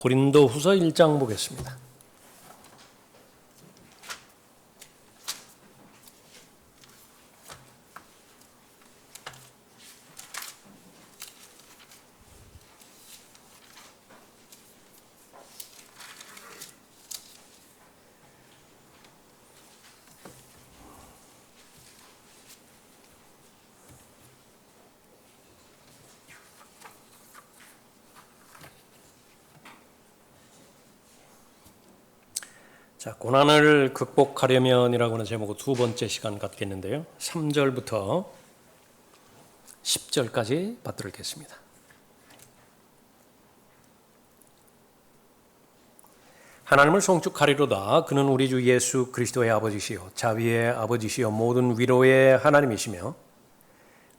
고린도후서 1장 보겠습니다. 자, 고난을 극복하려면이라고 하는 제목으로 두 번째 시간 갖겠는데요. 3절부터 10절까지 받들겠습니다. 하나님을 송축하리로다. 그는 우리 주 예수 그리스도의 아버지시요 자비의 아버지시요 모든 위로의 하나님이시며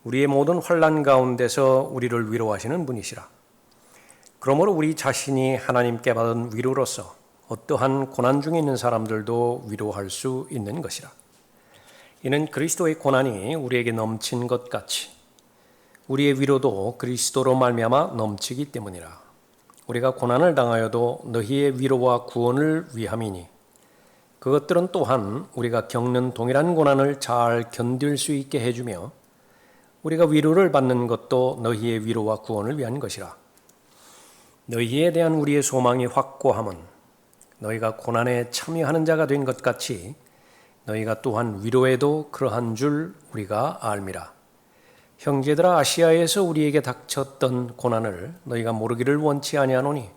우리의 모든 환난 가운데서 우리를 위로하시는 분이시라. 그러므로 우리 자신이 하나님께 받은 위로로서 어떠한 고난 중에 있는 사람들도 위로할 수 있는 것이라. 이는 그리스도의 고난이 우리에게 넘친 것 같이 우리의 위로도 그리스도로 말미암아 넘치기 때문이라. 우리가 고난을 당하여도 너희의 위로와 구원을 위함이니 그것들은 또한 우리가 겪는 동일한 고난을 잘 견딜 수 있게 해주며 우리가 위로를 받는 것도 너희의 위로와 구원을 위한 것이라. 너희에 대한 우리의 소망이 확고함은 너희가 고난에 참여하는 자가 된 것 같이 너희가 또한 위로에도 그러한 줄 우리가 알미라. 형제들아, 아시아에서 우리에게 닥쳤던 고난을 너희가 모르기를 원치 아니하노니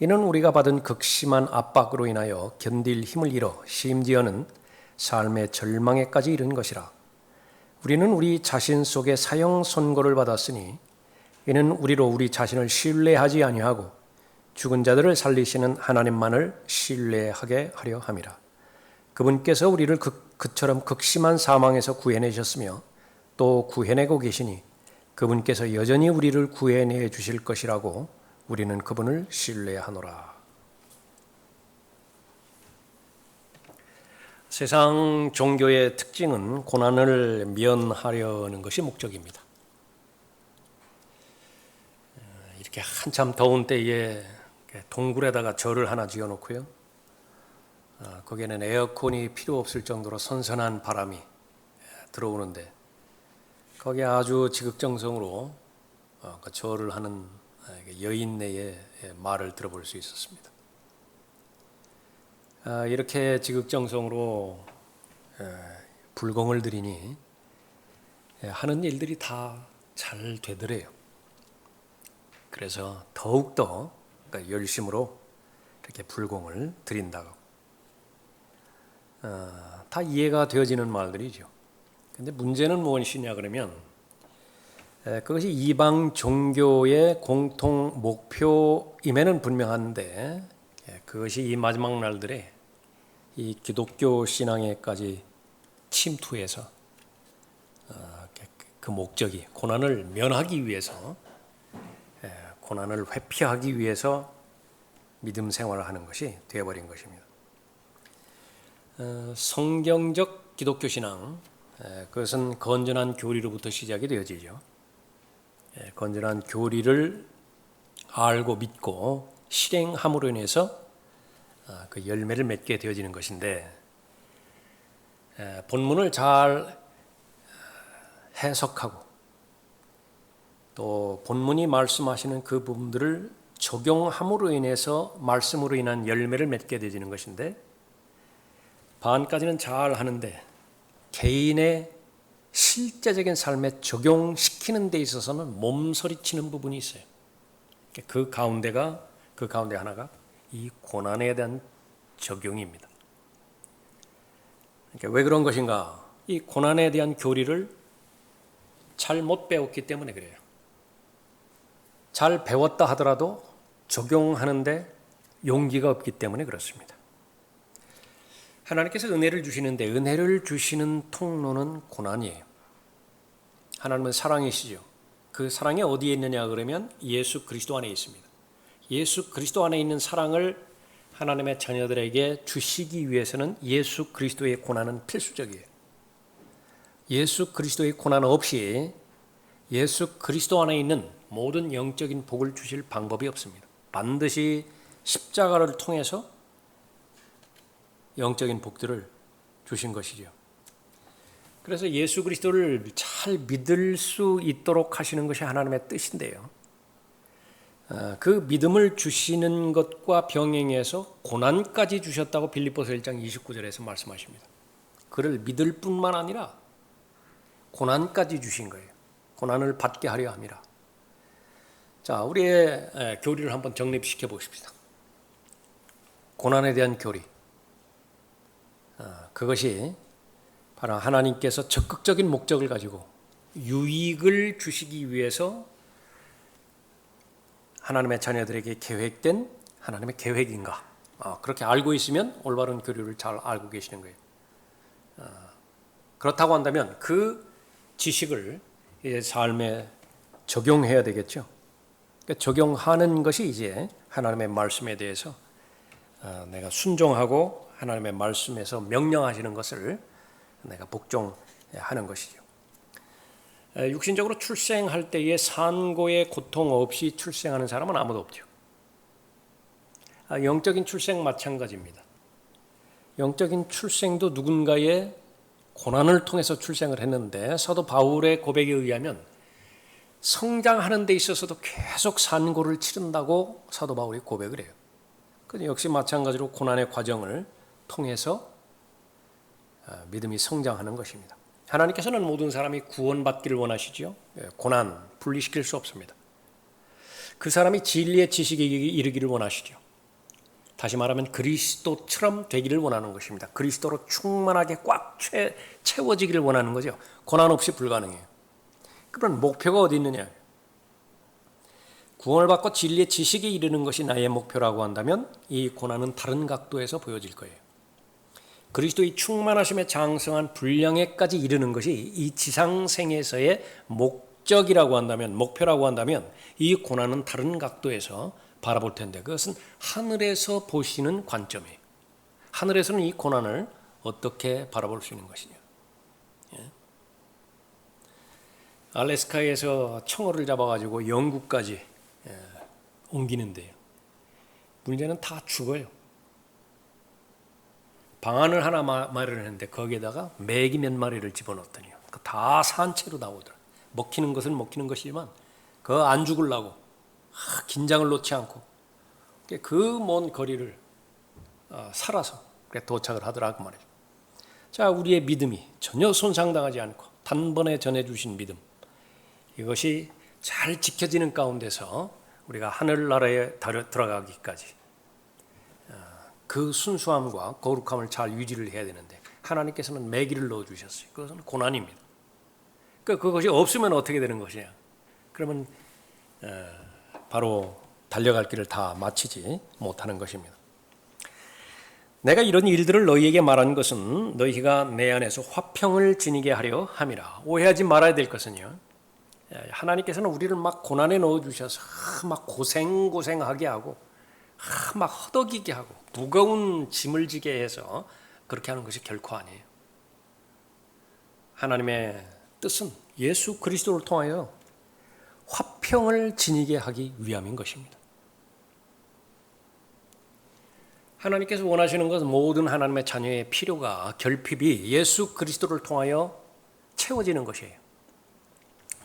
이는 우리가 받은 극심한 압박으로 인하여 견딜 힘을 잃어 심지어는 삶의 절망에까지 이른 것이라. 우리는 우리 자신 속에 사형 선고를 받았으니 이는 우리로 우리 자신을 신뢰하지 아니하고 죽은 자들을 살리시는 하나님만을 신뢰하게 하려 함이라. 그분께서 우리를 그처럼 극심한 사망에서 구해내셨으며 또 구해내고 계시니 그분께서 여전히 우리를 구해내 주실 것이라고 우리는 그분을 신뢰하노라. 세상 종교의 특징은 고난을 면하려는 것이 목적입니다. 이렇게 한참 더운 때에 동굴에다가 절을 하나 지어놓고요. 거기에는 에어컨이 필요 없을 정도로 선선한 바람이 들어오는데 거기에 아주 지극정성으로 그 절을 하는 여인네의 말을 들어볼 수 있었습니다. 이렇게 지극정성으로 불공을 들이니 하는 일들이 다 잘 되더래요. 그래서 더욱더 열심으로 이렇게 불공을 드린다고. 다 이해가 되어지는 말들이죠. 근데 문제는 무엇이냐 그러면 그것이 이방 종교의 공통 목표임에는 분명한데 그것이 이 마지막 날들에 이 기독교 신앙에까지 침투해서 그 목적이 고난을 면하기 위해서 고난을 회피하기 위해서 믿음 생활을 하는 것이 되어버린 것입니다. 성경적 기독교 신앙, 그것은 건전한 교리로부터 시작이 되어지죠. 건전한 교리를 알고 믿고 실행함으로 인해서 그 열매를 맺게 되어지는 것인데 본문을 잘 해석하고 또 본문이 말씀하시는 그 부분들을 적용함으로 인해서 말씀으로 인한 열매를 맺게 되지는 것인데 반까지는 잘 하는데 개인의 실제적인 삶에 적용시키는 데 있어서는 몸서리치는 부분이 있어요. 그 가운데 하나가 이 고난에 대한 적용입니다. 왜 그런 것인가? 이 고난에 대한 교리를 잘 못 배웠기 때문에 그래요. 잘 배웠다 하더라도 적용하는데 용기가 없기 때문에 그렇습니다. 하나님께서 은혜를 주시는데 은혜를 주시는 통로는 고난이에요. 하나님은 사랑이시죠. 그 사랑이 어디에 있느냐 그러면 예수 그리스도 안에 있습니다. 예수 그리스도 안에 있는 사랑을 하나님의 자녀들에게 주시기 위해서는 예수 그리스도의 고난은 필수적이에요. 예수 그리스도의 고난 없이 예수 그리스도 안에 있는 모든 영적인 복을 주실 방법이 없습니다. 반드시 십자가를 통해서 영적인 복들을 주신 것이죠. 그래서 예수 그리스도를 잘 믿을 수 있도록 하시는 것이 하나님의 뜻인데요. 그 믿음을 주시는 것과 병행해서 고난까지 주셨다고 빌립보서 1장 29절에서 말씀하십니다. 그를 믿을 뿐만 아니라 고난까지 주신 거예요. 고난을 받게 하려 함이라. 자, 우리의 교리를 한번 정립시켜 보십시다. 고난에 대한 교리. 그것이 바로 하나님께서 적극적인 목적을 가지고 유익을 주시기 위해서 하나님의 자녀들에게 계획된 하나님의 계획인가? 그렇게 알고 있으면 올바른 교리를 잘 알고 계시는 거예요. 그렇다고 한다면 그 지식을 이제 삶에 적용해야 되겠죠. 그러니까 적용하는 것이 이제 하나님의 말씀에 대해서 내가 순종하고 하나님의 말씀에서 명령하시는 것을 내가 복종하는 것이죠. 육신적으로 출생할 때의 산고의 고통 없이 출생하는 사람은 아무도 없죠. 영적인 출생 마찬가지입니다. 영적인 출생도 누군가의 고난을 통해서 출생을 했는데 사도 바울의 고백에 의하면 성장하는 데 있어서도 계속 산고를 치른다고 사도 바울이 고백을 해요. 역시 마찬가지로 고난의 과정을 통해서 믿음이 성장하는 것입니다. 하나님께서는 모든 사람이 구원받기를 원하시죠. 고난 분리시킬 수 없습니다. 그 사람이 진리의 지식에 이르기를 원하시죠. 다시 말하면 그리스도처럼 되기를 원하는 것입니다. 그리스도로 충만하게 꽉 채워지기를 원하는 거죠. 고난 없이 불가능해요. 그런 목표가 어디 있느냐? 구원을 받고 진리의 지식에 이르는 것이 나의 목표라고 한다면 이 고난은 다른 각도에서 보여질 거예요. 그리스도의 충만하심에 장성한 분량에까지 이르는 것이 이 지상생에서의 목적이라고 한다면, 목표라고 한다면 이 고난은 다른 각도에서 바라볼 텐데 그것은 하늘에서 보시는 관점이에요. 하늘에서는 이 고난을 어떻게 바라볼 수 있는 것이냐. 알래스카에서 청어를 잡아가지고 영국까지 옮기는데요. 문제는 다 죽어요. 방안을 하나 마련했는데 거기에다가 메기 몇 마리를 집어넣었더니요. 다 산채로 나오더라. 먹히는 것은 먹히는 것이지만 그 안 죽으려고 긴장을 놓지 않고 그 먼 거리를 살아서 도착을 하더라고 말이죠. 자, 우리의 믿음이 전혀 손상당하지 않고 단번에 전해주신 믿음, 이것이 잘 지켜지는 가운데서 우리가 하늘나라에 들어가기까지 그 순수함과 거룩함을 잘 유지를 해야 되는데 하나님께서는 매기를 넣어주셨어요. 그것은 고난입니다. 그것이 없으면 어떻게 되는 것이냐? 그러면 바로 달려갈 길을 다 마치지 못하는 것입니다. 내가 이런 일들을 너희에게 말한 것은 너희가 내 안에서 화평을 지니게 하려 함이라. 오해하지 말아야 될 것은요, 하나님께서는 우리를 막 고난에 넣어주셔서 막 고생하게 하고 막 허덕이게 하고 무거운 짐을 지게 해서 그렇게 하는 것이 결코 아니에요. 하나님의 뜻은 예수 그리스도를 통하여 화평을 지니게 하기 위함인 것입니다. 하나님께서 원하시는 것은 모든 하나님의 자녀의 필요가 결핍이 예수 그리스도를 통하여 채워지는 것이에요.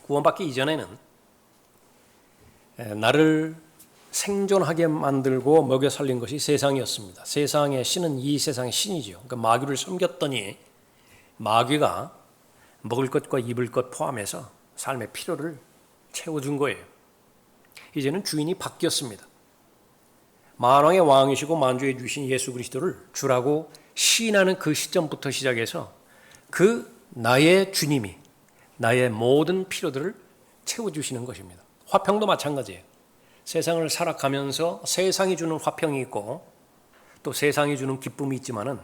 구원받기 이전에는 나를 생존하게 만들고 먹여 살린 것이 세상이었습니다. 세상의 신은 이 세상의 신이죠. 그러니까 마귀를 섬겼더니 마귀가 먹을 것과 입을 것 포함해서 삶의 필요를 채워준 거예요. 이제는 주인이 바뀌었습니다. 만왕의 왕이시고 만주해 주신 예수 그리스도를 주라고 시인하는 그 시점부터 시작해서 그 나의 주님이 나의 모든 필요들을 채워주시는 것입니다. 화평도 마찬가지예요. 세상을 살아가면서 세상이 주는 화평이 있고 또 세상이 주는 기쁨이 있지만은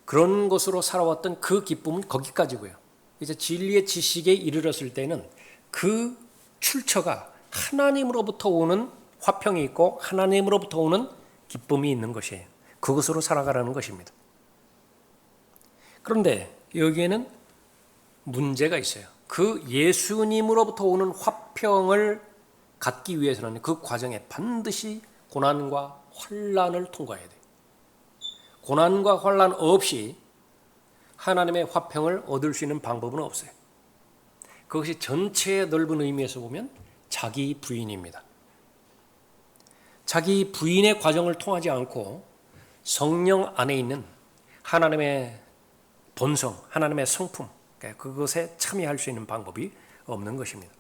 그런 것으로 살아왔던 그 기쁨은 거기까지고요. 이제 진리의 지식에 이르렀을 때는 그 출처가 하나님으로부터 오는 화평이 있고 하나님으로부터 오는 기쁨이 있는 것이에요. 그것으로 살아가라는 것입니다. 그런데 여기에는 문제가 있어요. 그 예수님으로부터 오는 화평을 갖기 위해서는 그 과정에 반드시 고난과 환난을 통과해야 돼요. 고난과 환난 없이 하나님의 화평을 얻을 수 있는 방법은 없어요. 그것이 전체의 넓은 의미에서 보면 자기 부인입니다. 자기 부인의 과정을 통하지 않고 성령 안에 있는 하나님의 본성, 하나님의 성품, 그것에 참여할 수 있는 방법이 없는 것입니다.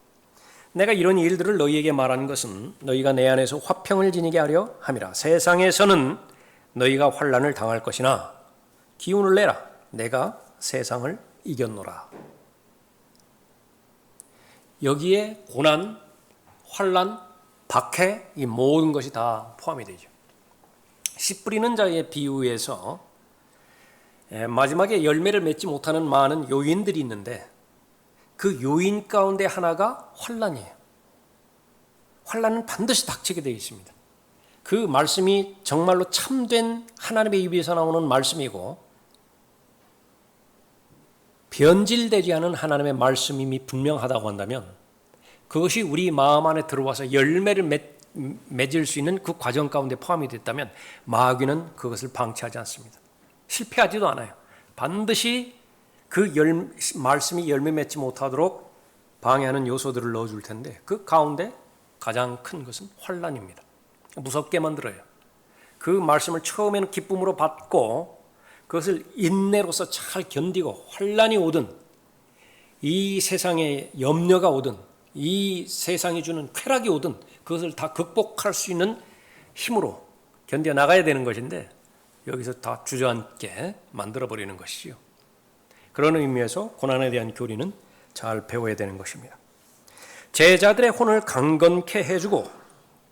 내가 이런 일들을 너희에게 말하는 것은 너희가 내 안에서 화평을 지니게 하려 함이라. 세상에서는 너희가 환난을 당할 것이나 기운을 내라. 내가 세상을 이겼노라. 여기에 고난, 환난, 박해 이 모든 것이 다 포함이 되죠. 씨 뿌리는 자의 비유에서 마지막에 열매를 맺지 못하는 많은 요인들이 있는데 그 요인 가운데 하나가 환난이에요. 환난은 반드시 닥치게 되어 있습니다. 그 말씀이 정말로 참된 하나님의 입에서 나오는 말씀이고 변질되지 않은 하나님의 말씀임이 분명하다고 한다면 그것이 우리 마음 안에 들어와서 열매를 맺을 수 있는 그 과정 가운데 포함이 됐다면 마귀는 그것을 방치하지 않습니다. 실패하지도 않아요. 반드시 그 말씀이 열매 맺지 못하도록 방해하는 요소들을 넣어줄 텐데 그 가운데 가장 큰 것은 환난입니다. 무섭게 만들어요. 그 말씀을 처음에는 기쁨으로 받고 그것을 인내로서 잘 견디고 환난이 오든 이 세상에 염려가 오든 이 세상이 주는 쾌락이 오든 그것을 다 극복할 수 있는 힘으로 견뎌 나가야 되는 것인데 여기서 다 주저앉게 만들어버리는 것이지요. 그런 의미에서 고난에 대한 교리는 잘 배워야 되는 것입니다. 제자들의 혼을 강건케 해주고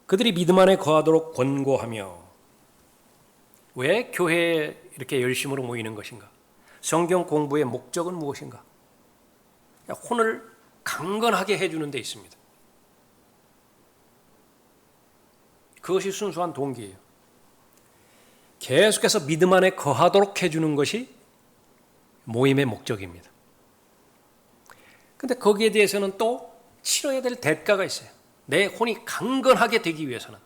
그들이 믿음 안에 거하도록 권고하며. 왜 교회에 이렇게 열심으로 모이는 것인가? 성경 공부의 목적은 무엇인가? 혼을 강건하게 해주는 데 있습니다. 그것이 순수한 동기예요. 계속해서 믿음 안에 거하도록 해주는 것이 모임의 목적입니다. 그런데 거기에 대해서는 또 치러야 될 대가가 있어요. 내 혼이 강건하게 되기 위해서는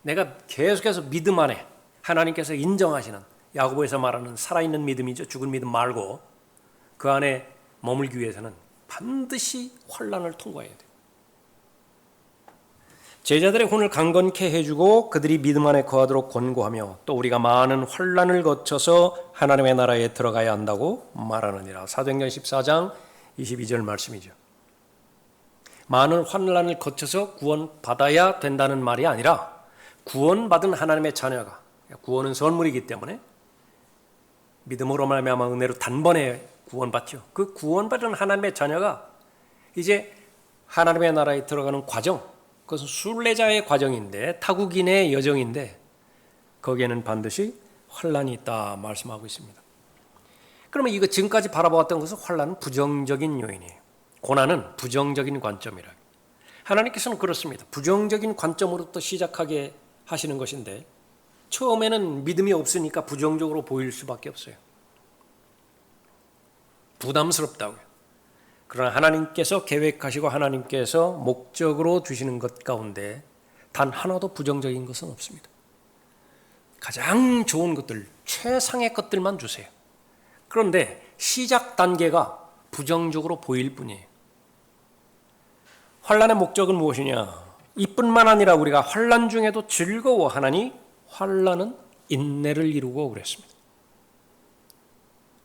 내가 계속해서 믿음 안에 하나님께서 인정하시는 야고보에서 말하는 살아있는 믿음이죠. 죽은 믿음 말고 그 안에 머물기 위해서는 반드시 환난을 통과해야 돼요. 제자들의 혼을 강건케 해주고 그들이 믿음 안에 거하도록 권고하며 또 우리가 많은 환난을 거쳐서 하나님의 나라에 들어가야 한다고 말하느니라. 사도행전 14장 22절 말씀이죠. 많은 환난을 거쳐서 구원받아야 된다는 말이 아니라 구원받은 하나님의 자녀가, 구원은 선물이기 때문에 믿음으로 말미암아 은혜로 단번에 구원받죠. 그 구원받은 하나님의 자녀가 이제 하나님의 나라에 들어가는 과정, 그것은 순례자의 과정인데 타국인의 여정인데 거기에는 반드시 환난이 있다 말씀하고 있습니다. 그러면 이거 지금까지 바라보았던 것은 환난은 부정적인 요인이에요. 고난은 부정적인 관점이라. 하나님께서는 그렇습니다. 부정적인 관점으로부터 시작하게 하시는 것인데 처음에는 믿음이 없으니까 부정적으로 보일 수밖에 없어요. 부담스럽다고요. 그러나 하나님께서 계획하시고 하나님께서 목적으로 주시는 것 가운데 단 하나도 부정적인 것은 없습니다. 가장 좋은 것들, 최상의 것들만 주세요. 그런데 시작 단계가 부정적으로 보일 뿐이에요. 환난의 목적은 무엇이냐? 이뿐만 아니라 우리가 환난 중에도 즐거워하나니 환난은 인내를 이루고 그랬습니다.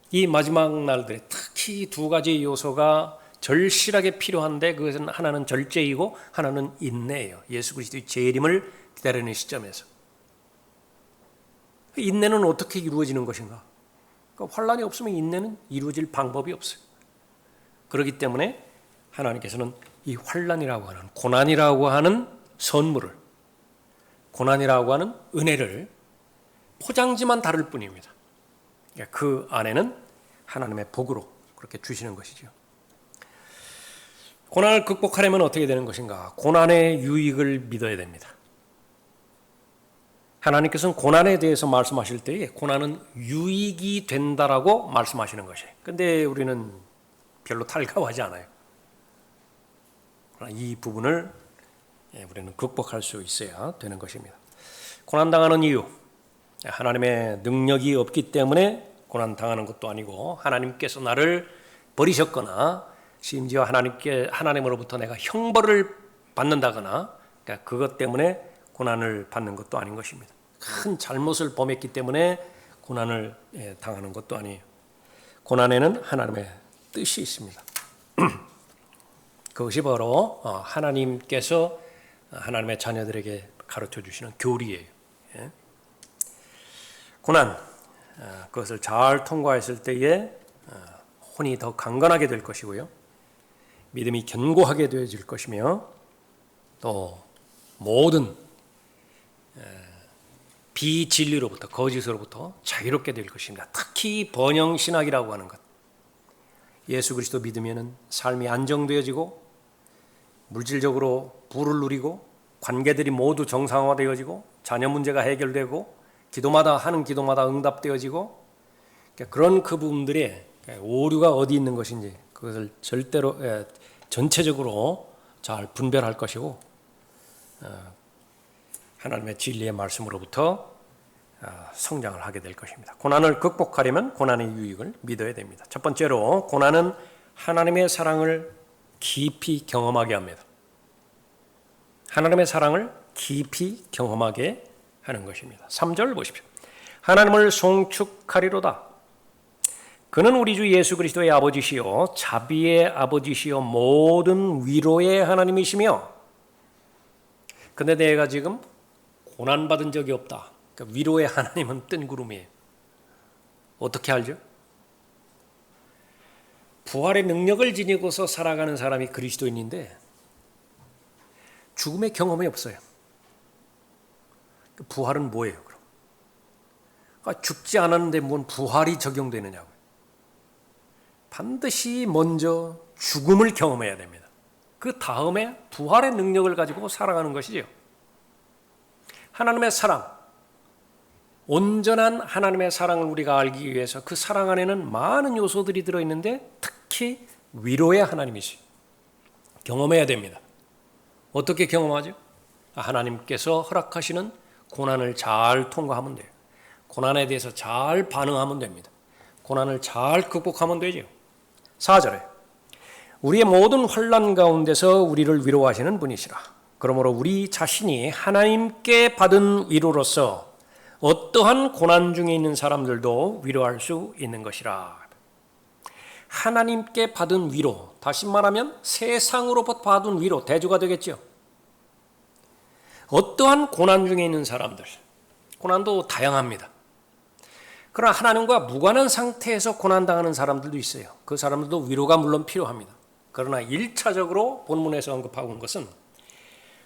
이 마지막 날들에 특히 두 가지 요소가 절실하게 필요한데 그것은 하나는 절제이고 하나는 인내예요. 예수 그리스도의 재림을 기다리는 시점에서. 인내는 어떻게 이루어지는 것인가? 그러니까 환난이 없으면 인내는 이루어질 방법이 없어요. 그렇기 때문에 하나님께서는 이 환난이라고 하는 고난이라고 하는 선물을, 고난이라고 하는 은혜를 포장지만 다를 뿐입니다. 그 안에는 하나님의 복으로 그렇게 주시는 것이죠. 고난을 극복하려면 어떻게 되는 것인가? 고난의 유익을 믿어야 됩니다. 하나님께서는 고난에 대해서 말씀하실 때에 고난은 유익이 된다라고 말씀하시는 것이에요. 그런데 우리는 별로 탈가워하지 않아요. 이 부분을 우리는 극복할 수 있어야 되는 것입니다. 고난당하는 이유, 하나님의 능력이 없기 때문에 고난당하는 것도 아니고 하나님께서 나를 버리셨거나 심지어 하나님으로부터 내가 형벌을 받는다거나 그것 때문에 고난을 받는 것도 아닌 것입니다. 큰 잘못을 범했기 때문에 고난을 당하는 것도 아니에요. 고난에는 하나님의 뜻이 있습니다. 그것이 바로 하나님께서 하나님의 자녀들에게 가르쳐 주시는 교리예요. 고난, 그것을 잘 통과했을 때에 혼이 더 강건하게 될 것이고요. 믿음이 견고하게 되어질 것이며 또 모든 비진리로부터 거짓으로부터 자유롭게 될 것입니다. 특히 번영신학이라고 하는 것. 예수 그리스도 믿으면 삶이 안정되어지고 물질적으로 부를 누리고 관계들이 모두 정상화되어지고 자녀 문제가 해결되고 하는 기도마다 응답되어지고 그런 그 부분들의 오류가 어디 있는 것인지 그것을 전체적으로 잘 분별할 것이고 하나님의 진리의 말씀으로부터 성장을 하게 될 것입니다. 고난을 극복하려면 고난의 유익을 믿어야 됩니다. 첫 번째로 고난은 하나님의 사랑을 깊이 경험하게 합니다. 하나님의 사랑을 깊이 경험하게 하는 것입니다. 3절 보십시오. 하나님을 송축하리로다. 그는 우리 주 예수 그리스도의 아버지시요 자비의 아버지시요 모든 위로의 하나님이시며. 근데 내가 지금 고난받은 적이 없다. 그러니까 위로의 하나님은 뜬구름이에요. 어떻게 알죠? 부활의 능력을 지니고서 살아가는 사람이 그리스도인인데 죽음의 경험이 없어요. 부활은 뭐예요, 그럼? 그러니까 죽지 않았는데 뭔 부활이 적용되느냐고요. 반드시 먼저 죽음을 경험해야 됩니다. 그 다음에 부활의 능력을 가지고 살아가는 것이죠. 하나님의 사랑, 온전한 하나님의 사랑을 우리가 알기 위해서 그 사랑 안에는 많은 요소들이 들어있는데 특히 위로의 하나님이시 경험해야 됩니다. 어떻게 경험하죠? 하나님께서 허락하시는 고난을 잘 통과하면 돼요. 고난에 대해서 잘 반응하면 됩니다. 고난을 잘 극복하면 되죠. 4절에 우리의 모든 환난 가운데서 우리를 위로하시는 분이시라. 그러므로 우리 자신이 하나님께 받은 위로로서 어떠한 고난 중에 있는 사람들도 위로할 수 있는 것이라. 하나님께 받은 위로, 다시 말하면 세상으로부터 받은 위로, 대조가 되겠죠. 어떠한 고난 중에 있는 사람들, 고난도 다양합니다. 그러나 하나님과 무관한 상태에서 고난당하는 사람들도 있어요. 그 사람들도 위로가 물론 필요합니다. 그러나 1차적으로 본문에서 언급하고 있는 것은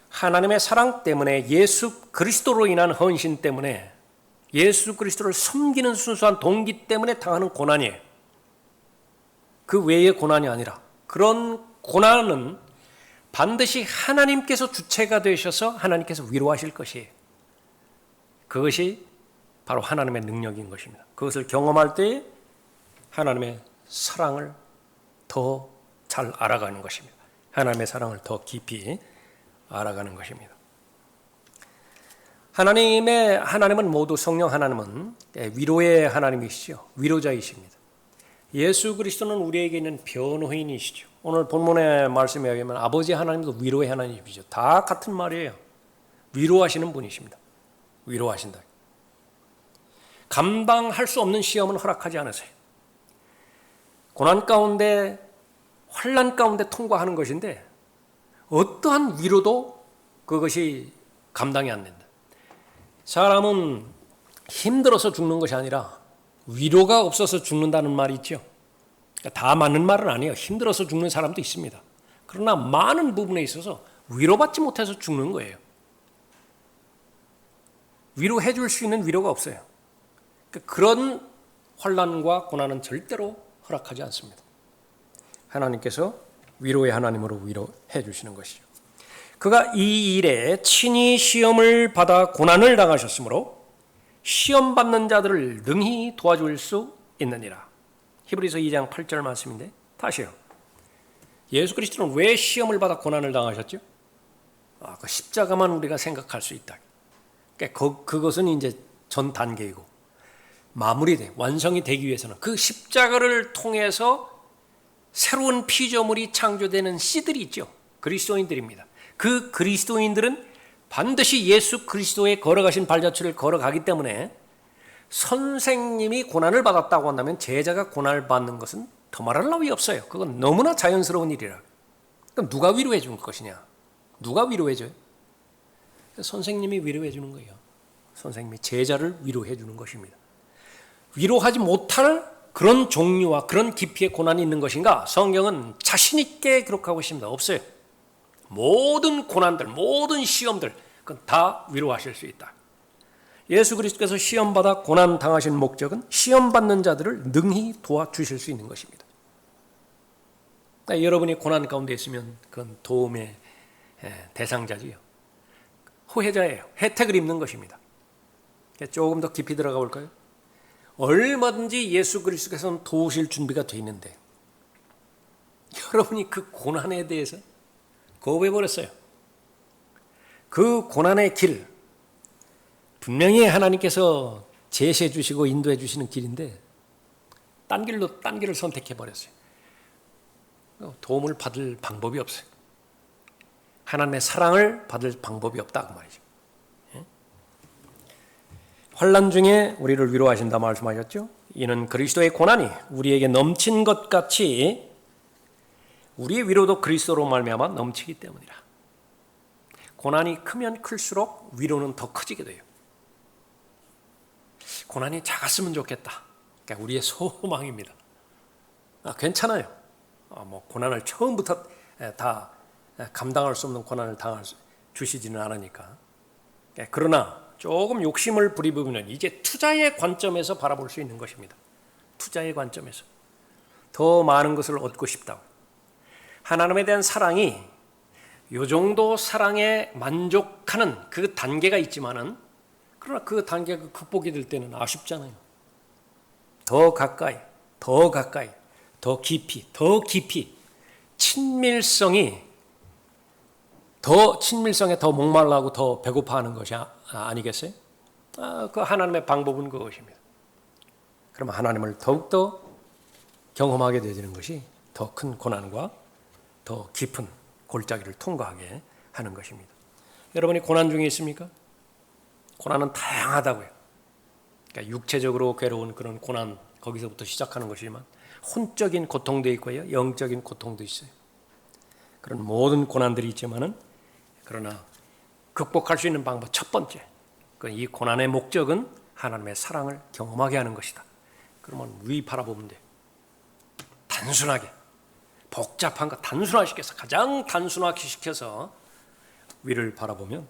하나님의 사랑 때문에 예수 그리스도로 인한 헌신 때문에 예수 그리스도를 섬기는 순수한 동기 때문에 당하는 고난이에요. 그 외의 고난이 아니라 그런 고난은 반드시 하나님께서 주체가 되셔서 하나님께서 위로하실 것이에요. 그것이 바로 하나님의 능력인 것입니다. 그것을 경험할 때 하나님의 사랑을 더 잘 알아가는 것입니다. 하나님의 사랑을 더 깊이 알아가는 것입니다. 하나님은 모두 성령 하나님은 위로의 하나님이시죠. 위로자이십니다. 예수 그리스도는 우리에게 있는 변호인이시죠. 오늘 본문의 말씀에 의하면 아버지 하나님도 위로의 하나님이시죠. 다 같은 말이에요. 위로하시는 분이십니다. 위로하신다. 감당할 수 없는 시험은 허락하지 않으세요. 고난 가운데 환난 가운데 통과하는 것인데 어떠한 위로도 그것이 감당이 안 된다. 사람은 힘들어서 죽는 것이 아니라 위로가 없어서 죽는다는 말이 있죠. 다 맞는 말은 아니에요. 힘들어서 죽는 사람도 있습니다. 그러나 많은 부분에 있어서 위로받지 못해서 죽는 거예요. 위로해 줄 수 있는 위로가 없어요. 그런 환난과 고난은 절대로 허락하지 않습니다. 하나님께서 위로의 하나님으로 위로해 주시는 것이죠. 그가 이 일에 친히 시험을 받아 고난을 당하셨으므로 시험 받는 자들을 능히 도와줄 수 있느니라. 히브리서 2장 8절 말씀인데 다시요. 예수 그리스도는 왜 시험을 받아 고난을 당하셨죠? 그 십자가만 우리가 생각할 수 있다. 그러니까 그것은 이제 전 단계이고, 마무리돼 완성이 되기 위해서는 그 십자가를 통해서 새로운 피조물이 창조되는 씨들이 있죠. 그리스도인들입니다. 그 그리스도인들은 반드시 예수 그리스도의 걸어가신 발자취를 걸어가기 때문에 선생님이 고난을 받았다고 한다면 제자가 고난을 받는 것은 더 말할 나위 없어요. 그건 너무나 자연스러운 일이라. 그럼 누가 위로해 줄 것이냐? 누가 위로해 줘요? 선생님이 위로해 주는 거예요. 선생님이 제자를 위로해 주는 것입니다. 위로하지 못할 그런 종류와 그런 깊이의 고난이 있는 것인가? 성경은 자신 있게 기록하고 있습니다. 없어요. 모든 고난들, 모든 시험들, 그건 다 위로하실 수 있다. 예수 그리스도께서 시험받아 고난 당하신 목적은 시험받는 자들을 능히 도와주실 수 있는 것입니다. 그러니까 여러분이 고난 가운데 있으면 그건 도움의 대상자지요. 후회자예요. 혜택을 입는 것입니다. 조금 더 깊이 들어가 볼까요? 얼마든지 예수 그리스도께서는 도우실 준비가 되어 있는데 여러분이 그 고난에 대해서 거부해버렸어요. 그 고난의 길, 분명히 하나님께서 제시해 주시고 인도해 주시는 길인데 딴 길을 선택해버렸어요. 도움을 받을 방법이 없어요. 하나님의 사랑을 받을 방법이 없다 그 말이죠. 환난 중에 우리를 위로하신다 말씀하셨죠. 이는 그리스도의 고난이 우리에게 넘친 것 같이 우리의 위로도 그리스도로 말미암아 넘치기 때문이라. 고난이 크면 클수록 위로는 더 커지게 돼요. 고난이 작았으면 좋겠다. 그러니까 우리의 소망입니다. 괜찮아요. 고난을 처음부터 다 감당할 수 없는 고난을 주시지는 않으니까. 그러나 조금 욕심을 부리면 이제 투자의 관점에서 바라볼 수 있는 것입니다. 투자의 관점에서 더 많은 것을 얻고 싶다고. 하나님에 대한 사랑이 이 정도 사랑에 만족하는 그 단계가 있지만은 그러나 그 단계가 극복이 될 때는 아쉽잖아요. 더 가까이, 더 깊이 친밀성에 더 목말라하고 더 배고파하는 것이 아니겠어요? 그 하나님의 방법은 그것입니다. 그러면 하나님을 더욱더 경험하게 되는 것이 더 큰 고난과 더 깊은 골짜기를 통과하게 하는 것입니다. 여러분이 고난 중에 있습니까? 고난은 다양하다고요. 그러니까 육체적으로 괴로운 그런 고난, 거기서부터 시작하는 것이지만 혼적인 고통도 있고요, 영적인 고통도 있어요. 그런 모든 고난들이 있지만은 그러나 극복할 수 있는 방법 첫 번째, 이 고난의 목적은 하나님의 사랑을 경험하게 하는 것이다. 그러면 위 바라보면 돼. 단순하게, 복잡한 거 단순화시켜서, 가장 단순화시켜서 위를 바라보면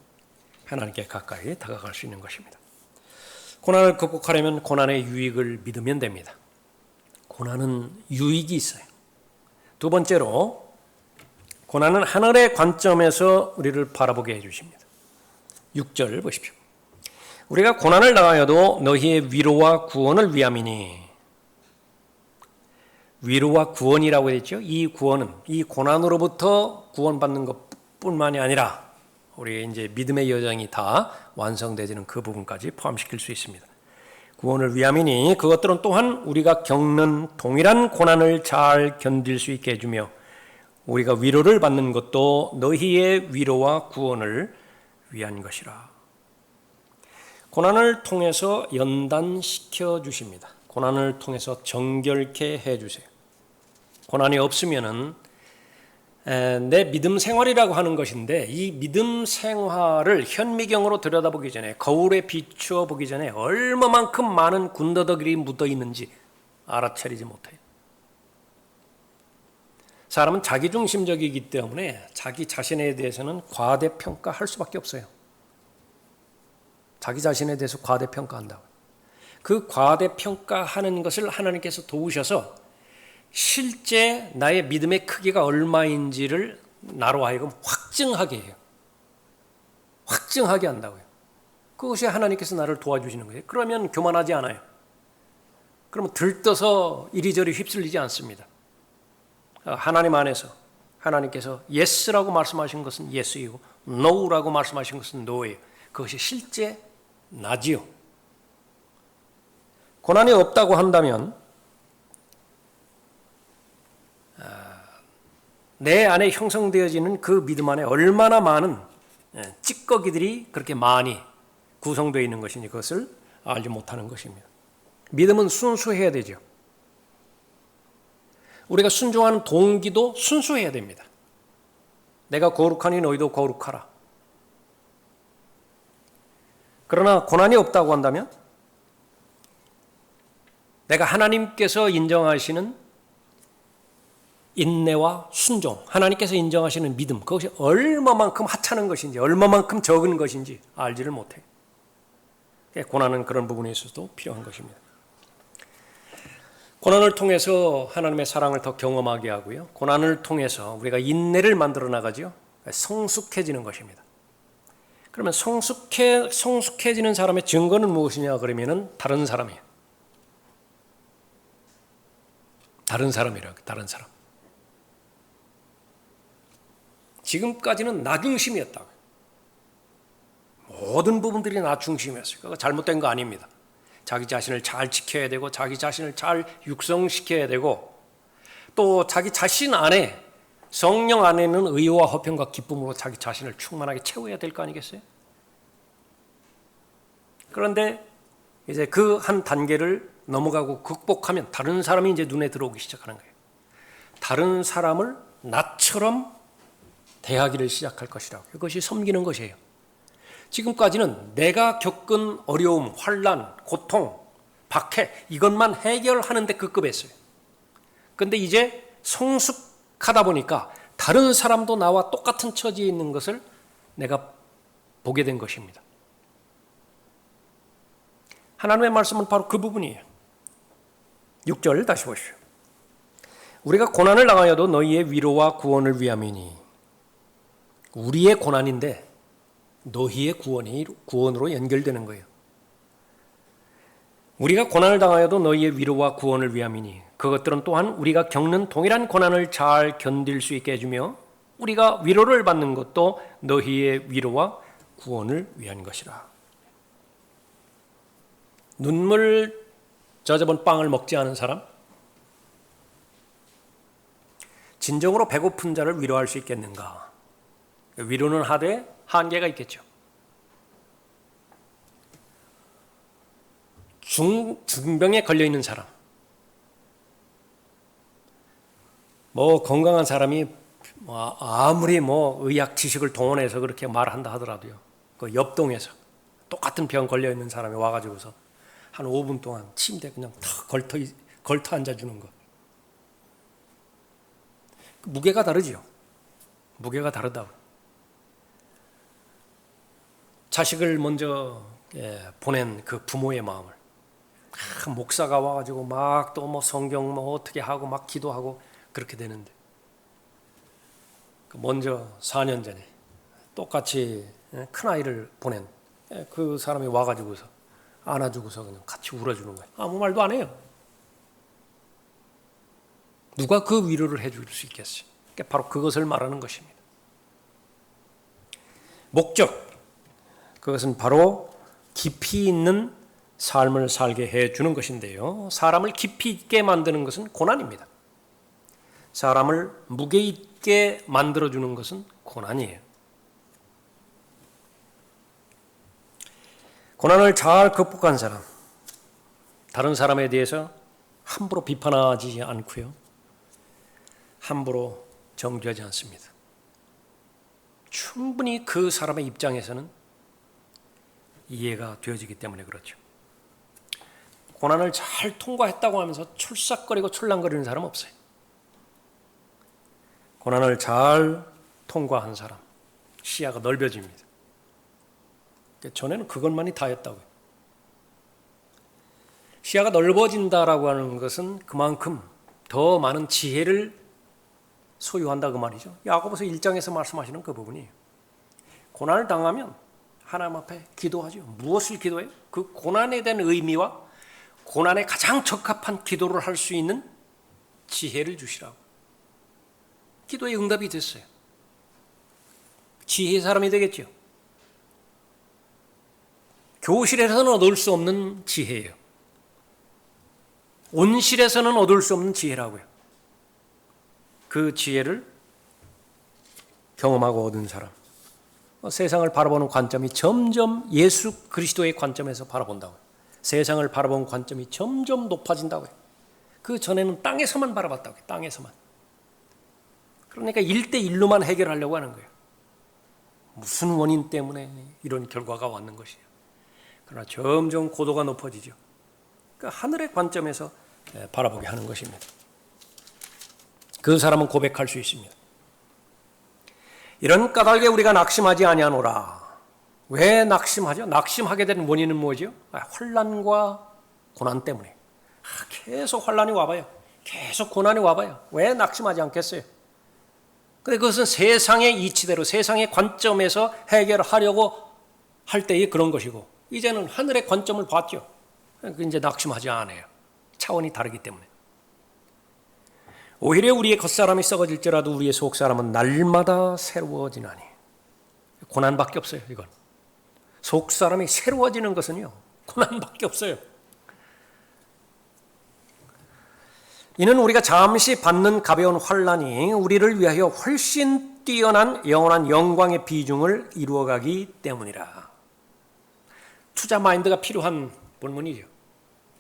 하나님께 가까이 다가갈 수 있는 것입니다. 고난을 극복하려면 고난의 유익을 믿으면 됩니다. 고난은 유익이 있어요. 두 번째로 고난은 하늘의 관점에서 우리를 바라보게 해주십니다. 6절 보십시오. 우리가 고난을 당하여도 너희의 위로와 구원을 위함이니. 위로와 구원이라고 했죠. 이 구원은 이 고난으로부터 구원받는 것뿐만이 아니라 우리의 이제 믿음의 여정이 다 완성되지는 그 부분까지 포함시킬 수 있습니다. 구원을 위함이니 그것들은 또한 우리가 겪는 동일한 고난을 잘 견딜 수 있게 해주며 우리가 위로를 받는 것도 너희의 위로와 구원을 위한 것이라. 고난을 통해서 연단시켜 주십니다. 고난을 통해서 정결케 해 주세요. 고난이 없으면은 내 믿음 생활이라고 하는 것인데 이 믿음 생활을 현미경으로 들여다보기 전에 거울에 비추어 보기 전에 얼마만큼 많은 군더더기들이 묻어 있는지 알아차리지 못해요. 사람은 자기중심적이기 때문에 자기 자신에 대해서는 과대평가할 수밖에 없어요. 자기 자신에 대해서 과대평가한다고. 그 과대평가하는 것을 하나님께서 도우셔서 실제 나의 믿음의 크기가 얼마인지를 나로 하여금 확증하게 해요. 확증하게 한다고요. 그것이 하나님께서 나를 도와주시는 거예요. 그러면 교만하지 않아요. 그러면 들떠서 이리저리 휩쓸리지 않습니다. 하나님 안에서 하나님께서 yes라고 말씀하신 것은 yes이고 no라고 말씀하신 것은 no예요. 그것이 실제 나지요. 고난이 없다고 한다면 내 안에 형성되어지는 그 믿음 안에 얼마나 많은 찌꺼기들이 그렇게 많이 구성되어 있는 것인지 그것을 알지 못하는 것입니다. 믿음은 순수해야 되죠. 우리가 순종하는 동기도 순수해야 됩니다. 내가 거룩하니 너희도 거룩하라. 그러나 고난이 없다고 한다면 내가 하나님께서 인정하시는 인내와 순종, 하나님께서 인정하시는 믿음, 그것이 얼마만큼 하찮은 것인지 얼마만큼 적은 것인지 알지를 못해요. 고난은 그런 부분에 있어서도 필요한 것입니다. 고난을 통해서 하나님의 사랑을 더 경험하게 하고요. 고난을 통해서 우리가 인내를 만들어 나가죠. 성숙해지는 것입니다. 그러면 성숙해지는 사람의 증거는 무엇이냐 그러면은 다른 사람이에요. 다른 사람이라고, 다른 사람. 지금까지는 나 중심이었다고요. 모든 부분들이 나 중심이었어요. 그거 잘못된 거 아닙니다. 자기 자신을 잘 지켜야 되고 자기 자신을 잘 육성시켜야 되고 또 자기 자신 안에 성령 안에는 의와 화평과 기쁨으로 자기 자신을 충만하게 채워야 될 거 아니겠어요? 그런데 이제 그 한 단계를 넘어가고 극복하면 다른 사람이 이제 눈에 들어오기 시작하는 거예요. 다른 사람을 나처럼 대하기를 시작할 것이라고. 그것이 섬기는 것이에요. 지금까지는 내가 겪은 어려움, 환난, 고통, 박해 이것만 해결하는 데 급급했어요. 그런데 이제 성숙하다 보니까 다른 사람도 나와 똑같은 처지에 있는 것을 내가 보게 된 것입니다. 하나님의 말씀은 바로 그 부분이에요. 6절 다시 보시오. 우리가 고난을 당하여도 너희의 위로와 구원을 위함이니. 우리의 고난인데 너희의 구원으로 연결되는 거예요. 우리가 고난을 당하여도 너희의 위로와 구원을 위함이니 그것들은 또한 우리가 겪는 동일한 고난을 잘 견딜 수 있게 해주며 우리가 위로를 받는 것도 너희의 위로와 구원을 위한 것이라. 눈물 젖어본 빵을 먹지 않은 사람? 진정으로 배고픈 자를 위로할 수 있겠는가? 위로는 하되 한계가 있겠죠. 중병에 걸려있는 사람, 건강한 사람이 아무리 의학 지식을 동원해서 그렇게 말한다 하더라도요, 그 옆동에서 똑같은 병 걸려있는 사람이 와가지고서 한 5분 동안 침대에 그냥 탁 걸터 앉아주는 거. 무게가 다르죠. 무게가 다르다고. 자식을 먼저 보낸 그 부모의 마음을 목사가 와가지고 막 또 성경 어떻게 하고 막 기도하고 그렇게 되는데 먼저 4년 전에 똑같이 큰 아이를 보낸 그 사람이 와가지고서 안아주고서 그냥 같이 울어주는 거예요. 아무 말도 안 해요. 누가 그 위로를 해줄 수 있겠어요? 바로 그것을 말하는 것입니다. 목적, 그것은 바로 깊이 있는 삶을 살게 해주는 것인데요. 사람을 깊이 있게 만드는 것은 고난입니다. 사람을 무게 있게 만들어주는 것은 고난이에요. 고난을 잘 극복한 사람, 다른 사람에 대해서 함부로 비판하지 않고요. 함부로 정죄하지 않습니다. 충분히 그 사람의 입장에서는 이해가 되어지기 때문에 그렇죠. 고난을 잘 통과했다고 하면서 출삭거리고 출랑거리는 사람 없어요. 고난을 잘 통과한 사람, 시야가 넓어집니다. 전에는 그것만이 다였다고요. 시야가 넓어진다라고 하는 것은 그만큼 더 많은 지혜를 소유한다 그 말이죠. 야고보서 1장에서 말씀하시는 그 부분이에요. 고난을 당하면 하나님 앞에 기도하죠. 무엇을 기도해요? 그 고난에 대한 의미와 고난에 가장 적합한 기도를 할 수 있는 지혜를 주시라고. 기도의 응답이 됐어요. 지혜의 사람이 되겠죠. 교실에서는 얻을 수 없는 지혜예요. 온실에서는 얻을 수 없는 지혜라고요. 그 지혜를 경험하고 얻은 사람, 세상을 바라보는 관점이 점점 예수 그리스도의 관점에서 바라본다고요. 세상을 바라보는 관점이 점점 높아진다고요. 그 전에는 땅에서만 바라봤다고요. 땅에서만. 그러니까 1대1로만 해결하려고 하는 거예요. 무슨 원인 때문에 이런 결과가 왔는 것이에요. 그러나 점점 고도가 높아지죠. 그러니까 하늘의 관점에서 바라보게 하는 것입니다. 그 사람은 고백할 수 있습니다. 이런 까닭에 우리가 낙심하지 아니하노라. 왜 낙심하죠? 낙심하게 되는 원인은 뭐죠? 환난과 고난 때문에. 계속 환난이 와봐요. 계속 고난이 와봐요. 왜 낙심하지 않겠어요? 근데 그것은 세상의 이치대로 세상의 관점에서 해결하려고 할 때의 그런 것이고, 이제는 하늘의 관점을 봤죠. 이제 낙심하지 않아요. 차원이 다르기 때문에. 오히려 우리의 겉사람이 썩어질지라도 우리의 속사람은 날마다 새로워지나니. 고난밖에 없어요. 이건 속사람이 새로워지는 것은요, 고난밖에 없어요. 이는 우리가 잠시 받는 가벼운 환난이 우리를 위하여 훨씬 뛰어난 영원한 영광의 비중을 이루어가기 때문이라. 투자 마인드가 필요한 본문이죠.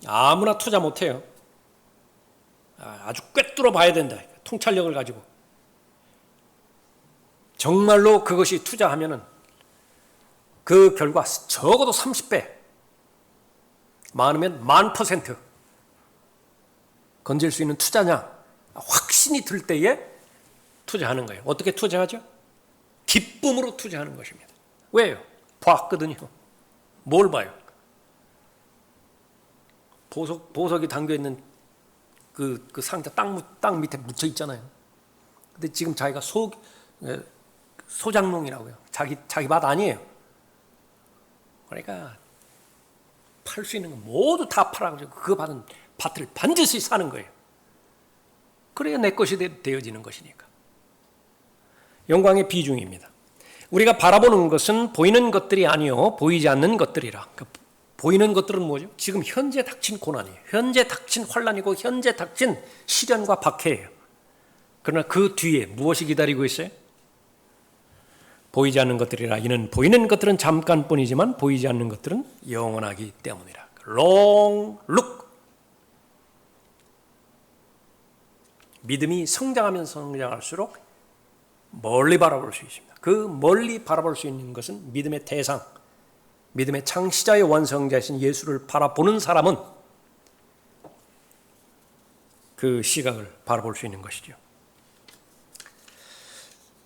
아무나 투자 못해요. 아주 꿰뚫어 봐야 된다. 통찰력을 가지고. 정말로 그것이 투자하면은 그 결과 적어도 30배, 많으면 10,000% 건질 수 있는 투자냐, 확신이 들 때에 투자하는 거예요. 어떻게 투자하죠? 기쁨으로 투자하는 것입니다. 왜요? 봤거든요. 뭘 봐요? 보석이 담겨있는 그 상자 땅 밑에 묻혀 있잖아요. 근데 지금 자기가 소장농이라고요. 자기 밭 아니에요. 그러니까 팔 수 있는 거 모두 다 팔아가지고 그 밭을 반드시 사는 거예요. 그래야 내 것이 되어지는 것이니까. 영광의 비중입니다. 우리가 바라보는 것은 보이는 것들이 아니요 보이지 않는 것들이라. 보이는 것들은 뭐죠? 지금 현재 닥친 고난이에요. 현재 닥친 환난이고 현재 닥친 시련과 박해예요. 그러나 그 뒤에 무엇이 기다리고 있어요? 보이지 않는 것들이라. 이는 보이는 것들은 잠깐뿐이지만 보이지 않는 것들은 영원하기 때문이라. Long look. 믿음이 성장할수록 멀리 바라볼 수 있습니다. 그 멀리 바라볼 수 있는 것은 믿음의 대상, 믿음의 창시자의 완성자이신 예수를 바라보는 사람은 그 시각을 바라볼 수 있는 것이죠.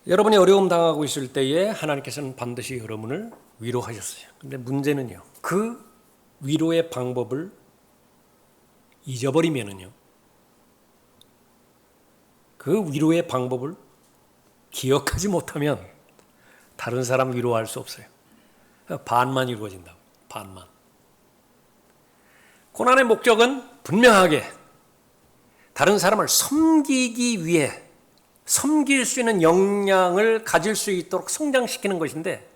여러분이 어려움 당하고 있을 때에 하나님께서는 반드시 여러분을 위로하셨어요. 그런데 문제는요, 그 위로의 방법을 잊어버리면은요, 그 위로의 방법을 기억하지 못하면 다른 사람 위로할 수 없어요. 반만 이루어진다고. 반만. 고난의 목적은 분명하게 다른 사람을 섬기기 위해 섬길 수 있는 역량을 가질 수 있도록 성장시키는 것인데,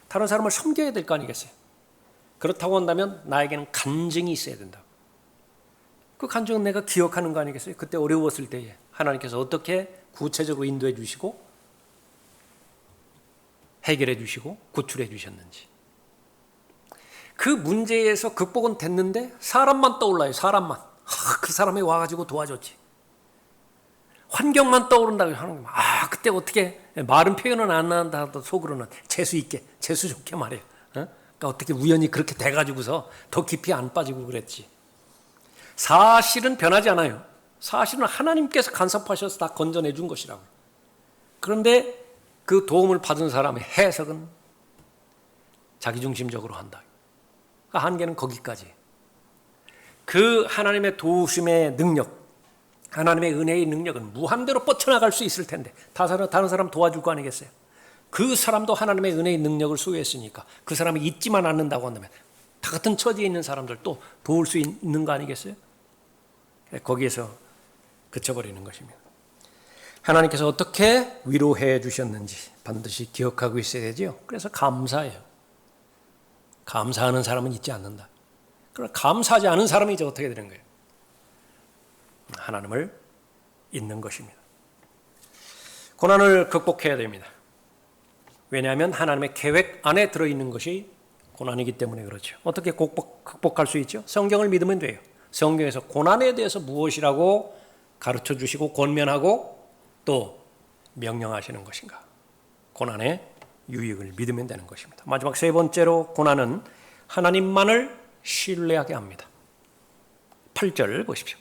다른 사람을 섬겨야 될 거 아니겠어요? 그렇다고 한다면 나에게는 간증이 있어야 된다. 그 간증은 내가 기억하는 거 아니겠어요? 그때 어려웠을 때에 하나님께서 어떻게 구체적으로 인도해 주시고 해결해 주시고 구출해 주셨는지. 그 문제에서 극복은 됐는데 사람만 떠올라요. 사람만. 그 사람이 와가지고 도와줬지. 환경만 떠오른다고 하는 거예요. 그때 어떻게, 말은 표현은 안 한다 하도 속으로는 재수 있게, 재수 좋게 말해요. 그러니까 어떻게 우연히 그렇게 돼가지고서 더 깊이 안 빠지고 그랬지. 사실은 변하지 않아요. 사실은 하나님께서 간섭하셔서 다 건져내 준 것이라고요. 그런데 그 도움을 받은 사람의 해석은 자기중심적으로 한다. 그러니까 한계는 거기까지. 그 하나님의 도우심의 능력, 하나님의 은혜의 능력은 무한대로 뻗쳐나갈 수 있을 텐데 다른 사람 도와줄 거 아니겠어요? 그 사람도 하나님의 은혜의 능력을 소유했으니까 그 사람이 잊지만 않는다고 한다면 다 같은 처지에 있는 사람들 또 도울 수 있는 거 아니겠어요? 거기에서 그쳐버리는 것입니다. 하나님께서 어떻게 위로해 주셨는지 반드시 기억하고 있어야 되죠. 그래서 감사해요. 감사하는 사람은 잊지 않는다. 그러나 감사하지 않은 사람이 이제 어떻게 되는 거예요? 하나님을 잊는 것입니다. 고난을 극복해야 됩니다. 왜냐하면 하나님의 계획 안에 들어있는 것이 고난이기 때문에 그렇죠. 어떻게 극복할 수 있죠? 성경을 믿으면 돼요. 성경에서 고난에 대해서 무엇이라고 가르쳐 주시고 권면하고 또 명령하시는 것인가? 고난의 유익을 믿으면 되는 것입니다. 마지막 세 번째로 고난은 하나님만을 신뢰하게 합니다. 8절 보십시오.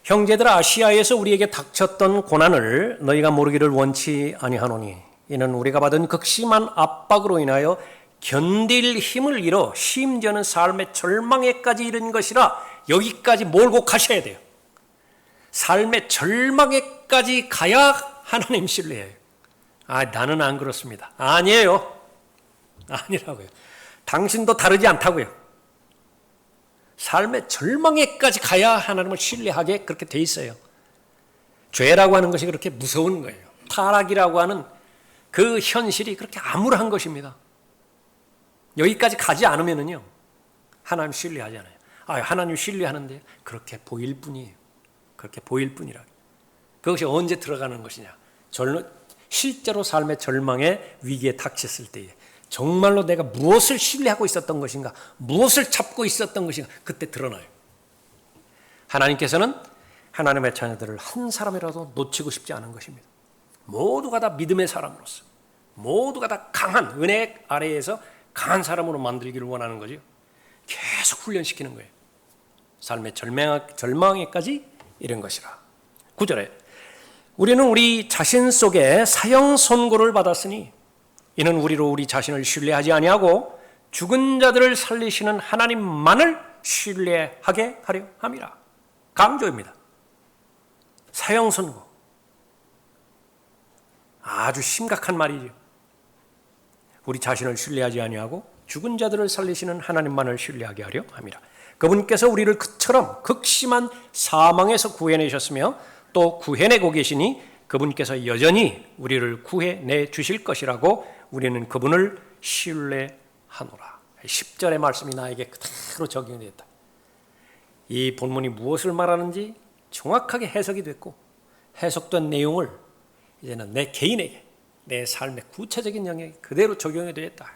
형제들아, 아시아에서 우리에게 닥쳤던 고난을 너희가 모르기를 원치 아니하노니 이는 우리가 받은 극심한 압박으로 인하여 견딜 힘을 잃어 심지어는 삶의 절망에까지 이른 것이라. 여기까지 몰고 가셔야 돼요. 삶의 절망에까지 가야 하나님 신뢰해요. 나는 안 그렇습니다. 아니에요. 아니라고요. 당신도 다르지 않다고요. 삶의 절망에까지 가야 하나님을 신뢰하게 그렇게 돼 있어요. 죄라고 하는 것이 그렇게 무서운 거예요. 타락이라고 하는 그 현실이 그렇게 암울한 것입니다. 여기까지 가지 않으면요, 하나님 신뢰하지 않아요. 하나님 신뢰하는데 그렇게 보일 뿐이에요. 그렇게 보일 뿐이라. 그것이 언제 들어가는 것이냐? 실제로 삶의 절망의 위기에 닥쳤을 때에 정말로 내가 무엇을 신뢰하고 있었던 것인가, 무엇을 잡고 있었던 것인가, 그때 드러나요. 하나님께서는 하나님의 자녀들을 한 사람이라도 놓치고 싶지 않은 것입니다. 모두가 다 믿음의 사람으로서, 모두가 다 강한 은혜 아래에서 강한 사람으로 만들기를 원하는 거죠. 계속 훈련시키는 거예요. 삶의 절망에까지 이른 것이라. 9절에 우리는 우리 자신 속에 사형 선고를 받았으니 이는 우리로 우리 자신을 신뢰하지 아니하고 죽은 자들을 살리시는 하나님만을 신뢰하게 하려 함이라. 강조입니다. 사형 선고. 아주 심각한 말이죠. 우리 자신을 신뢰하지 아니하고 죽은 자들을 살리시는 하나님만을 신뢰하게 하려 함이라. 그분께서 우리를 그처럼 극심한 사망에서 구해내셨으며 또 구해내고 계시니 그분께서 여전히 우리를 구해내 주실 것이라고 우리는 그분을 신뢰하노라. 10절의 말씀이 나에게 그대로 적용이 됐다. 이 본문이 무엇을 말하는지 정확하게 해석이 됐고 해석된 내용을 이제는 내 개인에게, 내 삶의 구체적인 영역에 그대로 적용이 되었다.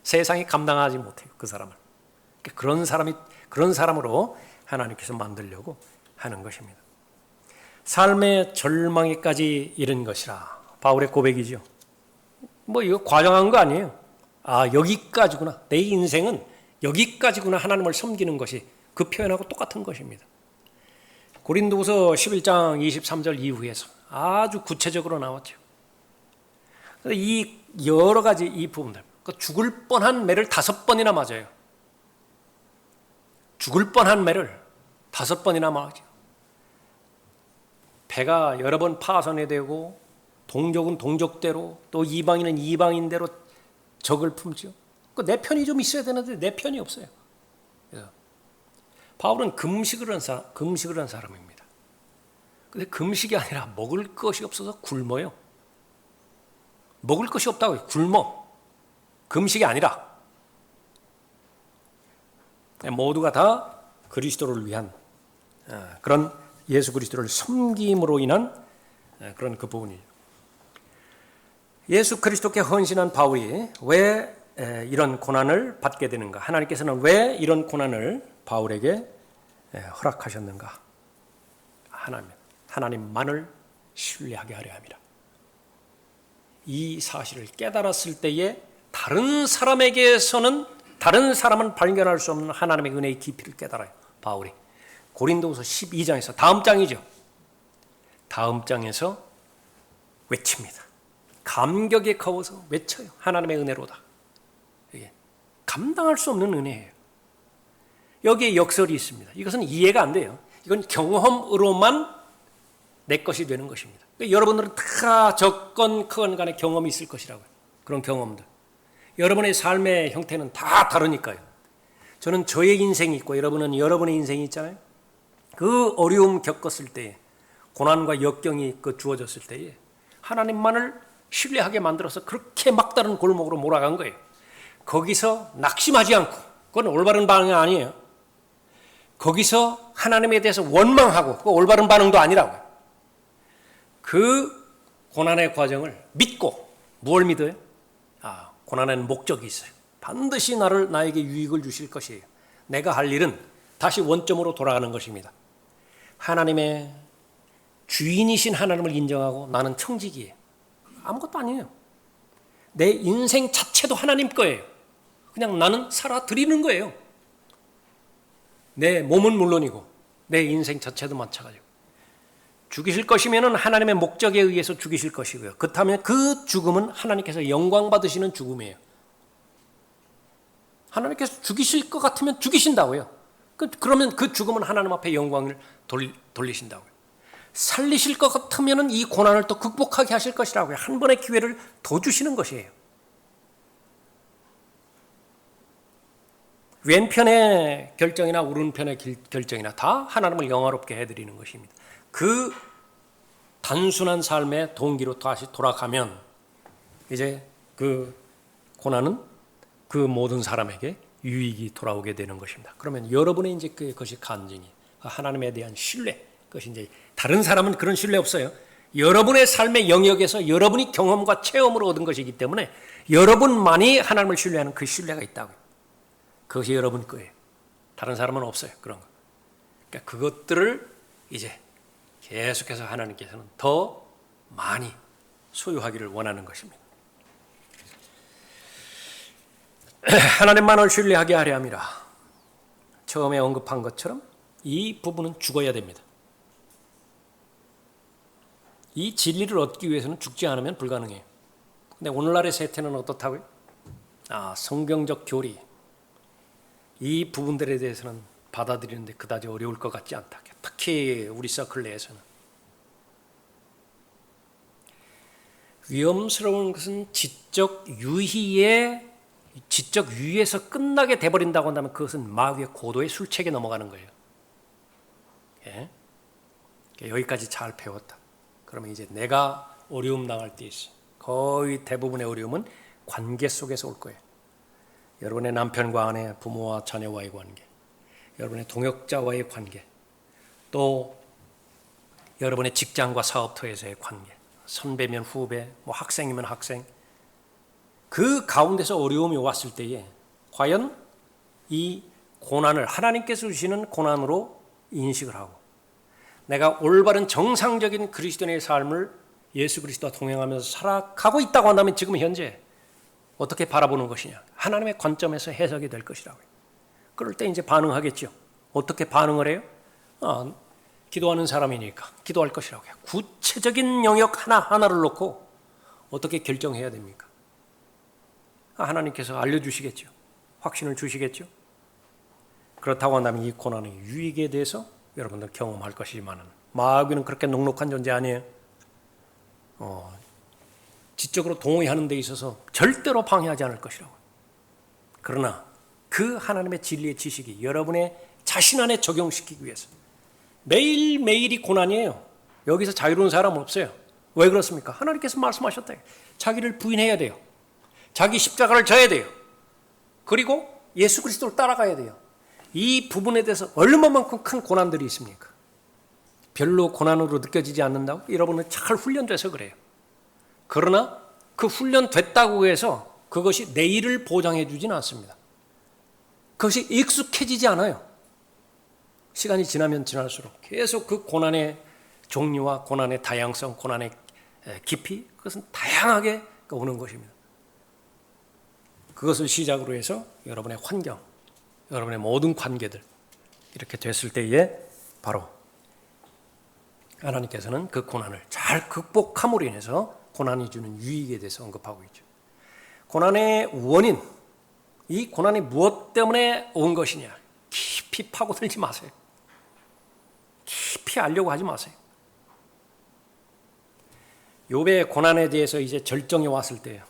세상이 감당하지 못해요, 그 사람을. 그런 사람으로 하나님께서 만들려고 하는 것입니다. 삶의 절망에까지 이른 것이라. 바울의 고백이죠. 이거 과장한 거 아니에요. 여기까지구나. 내 인생은 여기까지구나. 하나님을 섬기는 것이 그 표현하고 똑같은 것입니다. 고린도후서 11장 23절 이후에서 아주 구체적으로 나왔죠. 이 여러 가지 이 부분들, 죽을 뻔한 매를 5번이나 맞아요. 죽을 뻔한 매를 5번이나 맞아요. 배가 여러 번 파손이 되고 동족은 동족대로 또 이방인은 이방인대로 적을 품죠. 내 편이 좀 있어야 되는데 내 편이 없어요. 그래서 바울은 금식을 한 사람입니다. 근데 금식이 아니라 먹을 것이 없어서 굶어요. 먹을 것이 없다고요. 굶어. 금식이 아니라 모두가 다 그리스도를 위한 그런 예수 그리스도를 섬김으로 인한 그런 그 부분이죠. 예수 그리스도께 헌신한 바울이 왜 이런 고난을 받게 되는가? 하나님께서는 왜 이런 고난을 바울에게 허락하셨는가? 하나님만을 신뢰하게 하려 함이라. 이 사실을 깨달았을 때에 다른 사람은 발견할 수 없는 하나님의 은혜의 깊이를 깨달아요. 바울이 고린도후서 12장에서 다음 장이죠. 다음 장에서 외칩니다. 감격에 거워서 외쳐요. 하나님의 은혜로다. 이게 감당할 수 없는 은혜예요. 여기에 역설이 있습니다. 이것은 이해가 안 돼요. 이건 경험으로만 내 것이 되는 것입니다. 여러분들은 다 적건 크건 간에 경험이 있을 것이라고요. 그런 경험들. 여러분의 삶의 형태는 다 다르니까요. 저는 저의 인생이 있고 여러분은 여러분의 인생이 있잖아요. 그 어려움 겪었을 때 고난과 역경이 주어졌을 때에 하나님만을 신뢰하게 만들어서 그렇게 막다른 골목으로 몰아간 거예요. 거기서 낙심하지 않고, 그건 올바른 반응이 아니에요. 거기서 하나님에 대해서 원망하고, 그거 올바른 반응도 아니라고요. 그 고난의 과정을 믿고, 뭘 믿어요? 고난에는 목적이 있어요. 반드시 나에게 유익을 주실 것이에요. 내가 할 일은 다시 원점으로 돌아가는 것입니다. 하나님의 주인이신 하나님을 인정하고 나는 청지기예요. 아무것도 아니에요. 내 인생 자체도 하나님 거예요. 그냥 나는 살아드리는 거예요. 내 몸은 물론이고 내 인생 자체도 마찬가지고. 죽이실 것이면 하나님의 목적에 의해서 죽이실 것이고요. 그렇다면 그 죽음은 하나님께서 영광 받으시는 죽음이에요. 하나님께서 죽이실 것 같으면 죽이신다고요. 그러면 그 죽음은 하나님 앞에 영광을 돌리신다고요. 살리실 것 같으면 이 고난을 또 극복하게 하실 것이라고요. 한 번의 기회를 더 주시는 것이에요. 왼편의 결정이나 오른편의 결정이나 다 하나님을 영화롭게 해드리는 것입니다. 그 단순한 삶의 동기로 다시 돌아가면 이제 그 고난은 그 모든 사람에게 유익이 돌아오게 되는 것입니다. 그러면 여러분의 이제 그것이 간증이 하나님에 대한 신뢰, 그것이 이제 다른 사람은 그런 신뢰 없어요. 여러분의 삶의 영역에서 여러분이 경험과 체험으로 얻은 것이기 때문에 여러분만이 하나님을 신뢰하는 그 신뢰가 있다고요. 그것이 여러분 거예요. 다른 사람은 없어요. 그런 거. 그러니까 그것들을 이제 계속해서 하나님께서는 더 많이 소유하기를 원하는 것입니다. 하나님만을 신뢰하게 하려 함이라. 처음에 언급한 것처럼 이 부분은 죽어야 됩니다. 이 진리를 얻기 위해서는 죽지 않으면 불가능해요. 근데 오늘날의 세태는 어떻다고요? 성경적 교리. 이 부분들에 대해서는 받아들이는데 그다지 어려울 것 같지 않다. 특히 우리 서클 내에서는. 위험스러운 것은 지적 유희에서 끝나게 돼버린다고 한다면 그것은 마귀의 고도의 술책에 넘어가는 거예요. 예? 여기까지 잘 배웠다. 그러면 이제 내가 어려움 당할 때 있어요. 거의 대부분의 어려움은 관계 속에서 올 거예요. 여러분의 남편과 아내, 부모와 자녀와의 관계, 여러분의 동역자와의 관계, 또 여러분의 직장과 사업터에서의 관계, 선배면 후배, 학생이면 학생, 그 가운데서 어려움이 왔을 때에 과연 이 고난을 하나님께서 주시는 고난으로 인식을 하고 내가 올바른 정상적인 그리스도인의 삶을 예수 그리스도와 동행하면서 살아가고 있다고 한다면 지금 현재 어떻게 바라보는 것이냐, 하나님의 관점에서 해석이 될 것이라고요. 그럴 때 이제 반응하겠죠. 어떻게 반응을 해요? 기도하는 사람이니까 기도할 것이라고요. 구체적인 영역 하나하나를 놓고 어떻게 결정해야 됩니까? 하나님께서 알려주시겠죠. 확신을 주시겠죠. 그렇다고 한다면 이 고난의 유익에 대해서 여러분들 경험할 것이지만 마귀는 그렇게 녹록한 존재 아니에요. 지적으로 동의하는 데 있어서 절대로 방해하지 않을 것이라고. 그러나 그 하나님의 진리의 지식이 여러분의 자신 안에 적용시키기 위해서 매일매일이 고난이에요. 여기서 자유로운 사람은 없어요. 왜 그렇습니까? 하나님께서 말씀하셨다. 자기를 부인해야 돼요. 자기 십자가를 져야 돼요. 그리고 예수 그리스도를 따라가야 돼요. 이 부분에 대해서 얼마만큼 큰 고난들이 있습니까? 별로 고난으로 느껴지지 않는다고? 여러분은 잘 훈련돼서 그래요. 그러나 그 훈련됐다고 해서 그것이 내일을 보장해 주진 않습니다. 그것이 익숙해지지 않아요. 시간이 지나면 지날수록 계속 그 고난의 종류와 고난의 다양성, 고난의 깊이, 그것은 다양하게 오는 것입니다. 그것을 시작으로 해서 여러분의 환경, 여러분의 모든 관계들 이렇게 됐을 때에 바로 하나님께서는 그 고난을 잘 극복함으로 인해서 고난이 주는 유익에 대해서 언급하고 있죠. 고난의 원인, 이 고난이 무엇 때문에 온 것이냐 깊이 파고들지 마세요. 깊이 알려고 하지 마세요. 욥의 고난에 대해서 이제 절정이 왔을 때요,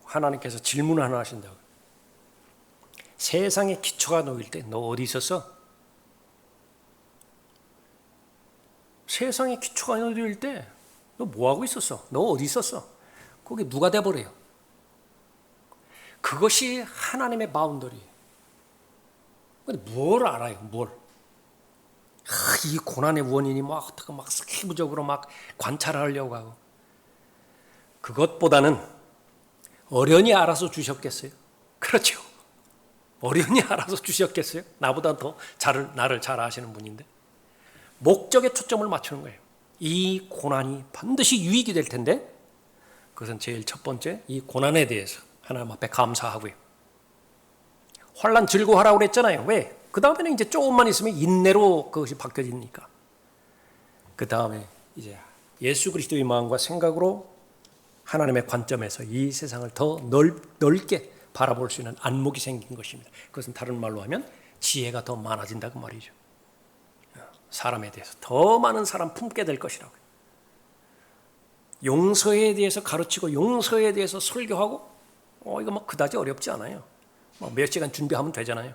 하나님께서 질문을 하나 하신다고. 세상의 기초가 놓일 때 너 어디 있었어? 세상에 기초가 안 열릴 때 너 뭐하고 있었어? 너 어디 있었어? 거기 누가 돼버려요? 그것이 하나님의 바운더리. 근데 뭘 알아요? 뭘? 이 고난의 원인이 막 세부적으로 막 관찰하려고 하고, 그것보다는 어련히 알아서 주셨겠어요? 그렇죠. 어련히 알아서 주셨겠어요? 나보다 더 나를 잘 아시는 분인데. 목적에 초점을 맞추는 거예요. 이 고난이 반드시 유익이 될 텐데, 그것은 제일 첫 번째, 이 고난에 대해서 하나님 앞에 감사하고요. 환난 즐거워하라고 그랬잖아요. 왜? 그 다음에는 이제 조금만 있으면 인내로 그것이 바뀌어지니까. 그 다음에 이제 예수 그리스도의 마음과 생각으로 하나님의 관점에서 이 세상을 더 넓게 바라볼 수 있는 안목이 생긴 것입니다. 그것은 다른 말로 하면 지혜가 더 많아진다 그 말이죠. 사람에 대해서 더 많은 사람 품게 될 것이라고요. 용서에 대해서 가르치고 용서에 대해서 설교하고 이거 막 그다지 어렵지 않아요. 몇 시간 준비하면 되잖아요.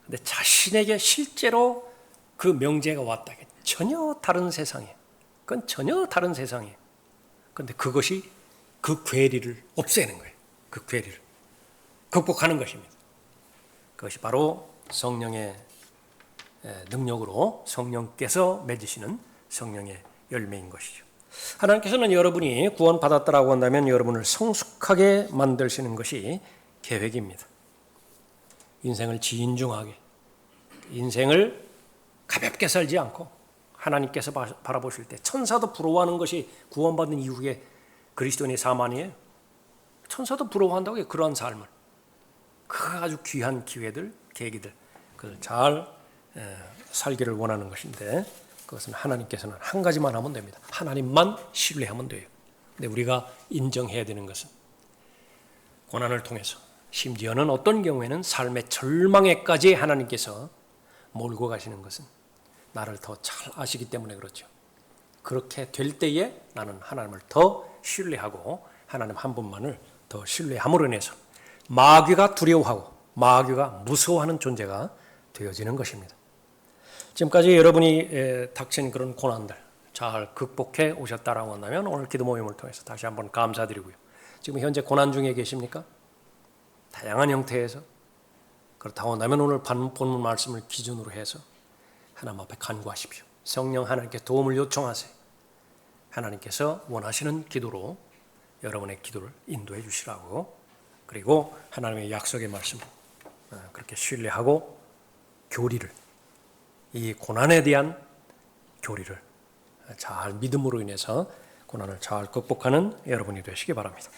근데 자신에게 실제로 그 명제가 왔다. 전혀 다른 세상이에요. 그건 전혀 다른 세상이에요. 그런데 그것이 그 괴리를 없애는 거예요. 그 괴리를 극복하는 것입니다. 그것이 바로 성령의 능력으로 성령께서 맺으시는 성령의 열매인 것이죠. 하나님께서는 여러분이 구원받았다라고 한다면 여러분을 성숙하게 만드시는 것이 계획입니다. 인생을 진중하게, 인생을 가볍게 살지 않고 하나님께서 바라보실 때 천사도 부러워하는 것이 구원받은 이후에 그리스도인의 삶 아니에요. 천사도 부러워한다고 그러한 삶을. 그 아주 귀한 기회들, 계기들, 그걸 잘 살기를 원하는 것인데, 그것은 하나님께서는 한 가지만 하면 됩니다. 하나님만 신뢰하면 돼요. 근데 우리가 인정해야 되는 것은 고난을 통해서, 심지어는 어떤 경우에는 삶의 절망에까지 하나님께서 몰고 가시는 것은 나를 더 잘 아시기 때문에 그렇죠. 그렇게 될 때에 나는 하나님을 더 신뢰하고 하나님 한 분만을 더 신뢰함으로 인해서 마귀가 두려워하고 마귀가 무서워하는 존재가 되어지는 것입니다. 지금까지 여러분이 닥친 그런 고난들 잘 극복해 오셨다라고 한다면 오늘 기도 모임을 통해서 다시 한번 감사드리고요. 지금 현재 고난 중에 계십니까? 다양한 형태에서. 그렇다고 한다면 오늘 본문 말씀을 기준으로 해서 하나님 앞에 간구하십시오. 성령 하나님께 도움을 요청하세요. 하나님께서 원하시는 기도로 여러분의 기도를 인도해 주시라고. 그리고 하나님의 약속의 말씀 그렇게 신뢰하고 교리를, 이 고난에 대한 교리를 잘 믿음으로 인해서 고난을 잘 극복하는 여러분이 되시기 바랍니다.